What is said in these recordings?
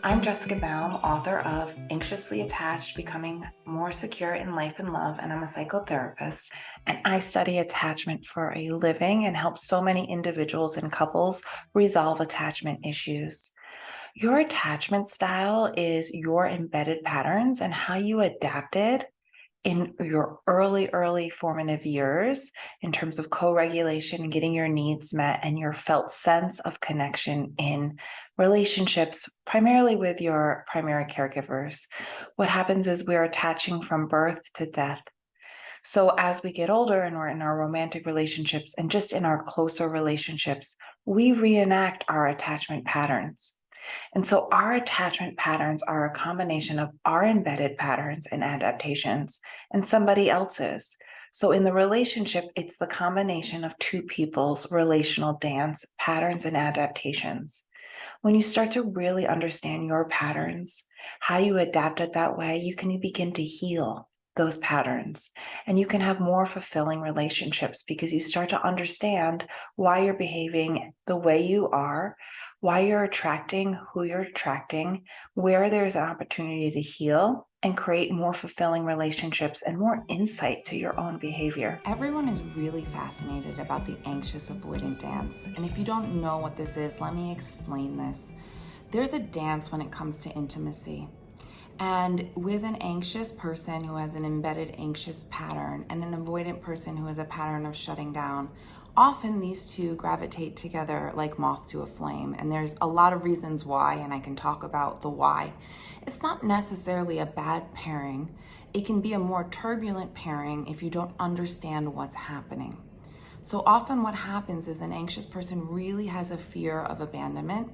I'm Jessica Baum, author of Anxiously Attached, Becoming More Secure in Life and Love, and I'm a psychotherapist. And I study attachment for a living and help so many individuals and couples resolve attachment issues. Your attachment style is your embedded patterns and how you adapted in your early formative years in terms of co-regulation and getting your needs met and your felt sense of connection in relationships, primarily with your primary caregivers. What happens is we're attaching from birth to death. So as we get older and we're in our romantic relationships and just in our closer relationships, we reenact our attachment patterns. And so our attachment patterns are a combination of our embedded patterns and adaptations and somebody else's. So in the relationship, it's the combination of two people's relational dance patterns and adaptations. When you start to really understand your patterns, how you adapted that way, you can begin to heal those patterns and you can have more fulfilling relationships because you start to understand why you're behaving the way you are, why you're attracting who you're attracting, where there's an opportunity to heal and create more fulfilling relationships and more insight to your own behavior. Everyone is really fascinated about the anxious avoidant dance. And if you don't know what this is, let me explain this. There's a dance when it comes to intimacy. And with an anxious person who has an embedded anxious pattern and an avoidant person who has a pattern of shutting down, often these two gravitate together like moth to a flame. And there's a lot of reasons why, and I can talk about the why. It's not necessarily a bad pairing. It can be a more turbulent pairing if you don't understand what's happening. So often what happens is an anxious person really has a fear of abandonment,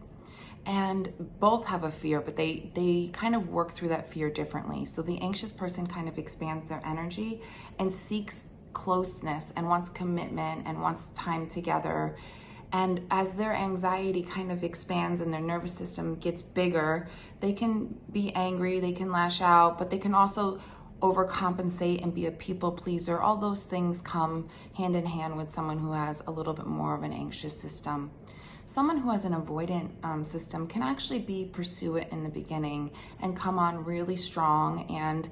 and both have a fear, but they kind of work through that fear differently. So the anxious person kind of expands their energy and seeks closeness and wants commitment and wants time together. And as their anxiety kind of expands and their nervous system gets bigger, they can be angry, they can lash out, but they can also overcompensate and be a people pleaser. All those things come hand in hand with someone who has a little bit more of an anxious system. Someone who has an avoidant system can actually be pursuant in the beginning and come on really strong. And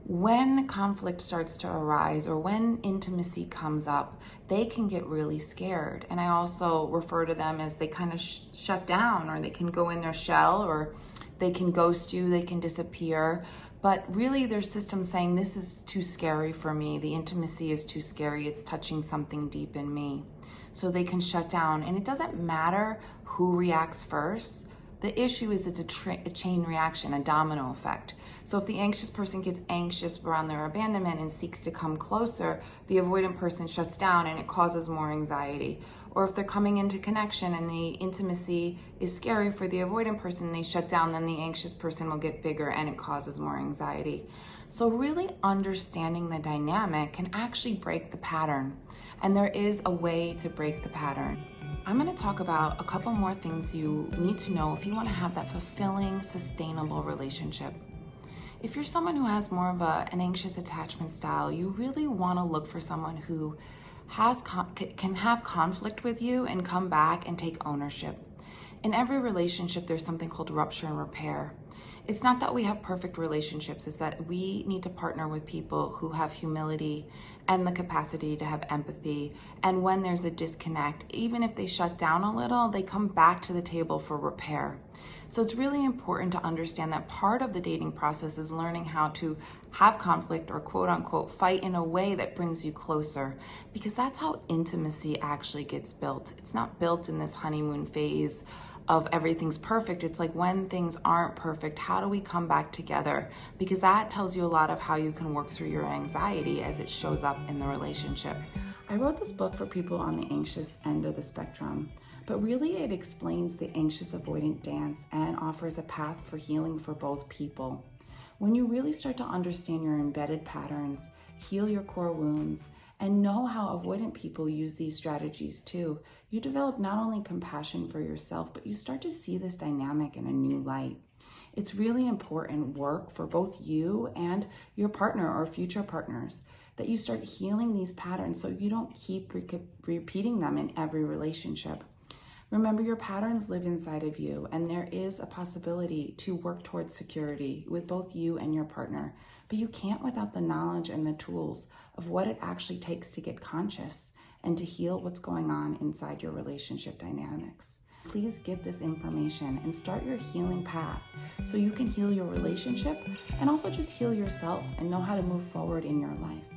when conflict starts to arise or when intimacy comes up, they can get really scared. And I also refer to them as they kind of shut down, or they can go in their shell, or they can ghost you, they can disappear. But really their system's saying, this is too scary for me. The intimacy is too scary. It's touching something deep in me. So they can shut down. And it doesn't matter who reacts first. The issue is it's a chain reaction, a domino effect. So if the anxious person gets anxious around their abandonment and seeks to come closer, the avoidant person shuts down and it causes more anxiety. Or if they're coming into connection and the intimacy is scary for the avoidant person, they shut down, then the anxious person will get bigger and it causes more anxiety. So really understanding the dynamic can actually break the pattern. And there is a way to break the pattern. I'm going to talk about a couple more things you need to know if you want to have that fulfilling, sustainable relationship. If you're someone who has more of an anxious attachment style, you really want to look for someone who can have conflict with you and come back and take ownership. In every relationship, there's something called rupture and repair. It's not that we have perfect relationships, it's that we need to partner with people who have humility and the capacity to have empathy. And when there's a disconnect, even if they shut down a little, they come back to the table for repair. So it's really important to understand that part of the dating process is learning how to have conflict, or quote unquote fight, in a way that brings you closer, because that's how intimacy actually gets built. It's not built in this honeymoon phase of everything's perfect. It's like, when things aren't perfect, how do we come back together? Because that tells you a lot of how you can work through your anxiety as it shows up in the relationship. I wrote this book for people on the anxious end of the spectrum, but really it explains the anxious avoidant dance and offers a path for healing for both people. When you really start to understand your embedded patterns, heal your core wounds, and know how avoidant people use these strategies too, you develop not only compassion for yourself, but you start to see this dynamic in a new light. It's really important work for both you and your partner or future partners, that you start healing these patterns so you don't keep repeating them in every relationship. Remember, your patterns live inside of you, and there is a possibility to work towards security with both you and your partner, but you can't without the knowledge and the tools of what it actually takes to get conscious and to heal what's going on inside your relationship dynamics. Please get this information and start your healing path so you can heal your relationship and also just heal yourself and know how to move forward in your life.